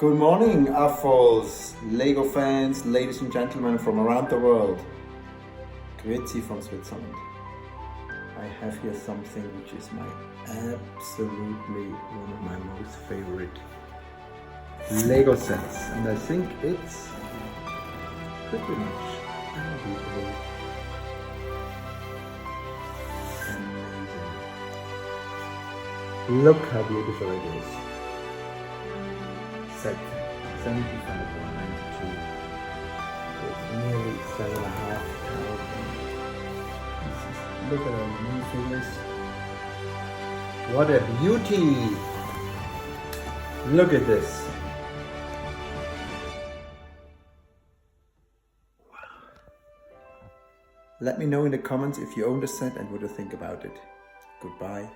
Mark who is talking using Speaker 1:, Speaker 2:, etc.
Speaker 1: Good morning, AFOs, Lego fans, ladies and gentlemen from around the world. Grüezi from Switzerland. I have here something which is absolutely one of my most favorite Lego sets, and I think it's pretty much unbeatable. Amazing. Look how beautiful it is. Set 75,192 with nearly 7,500 pieces. Look at all the minifigures. What a beauty! Look at this. Wow. Let me know in the comments if you own the set and what you think about it. Goodbye.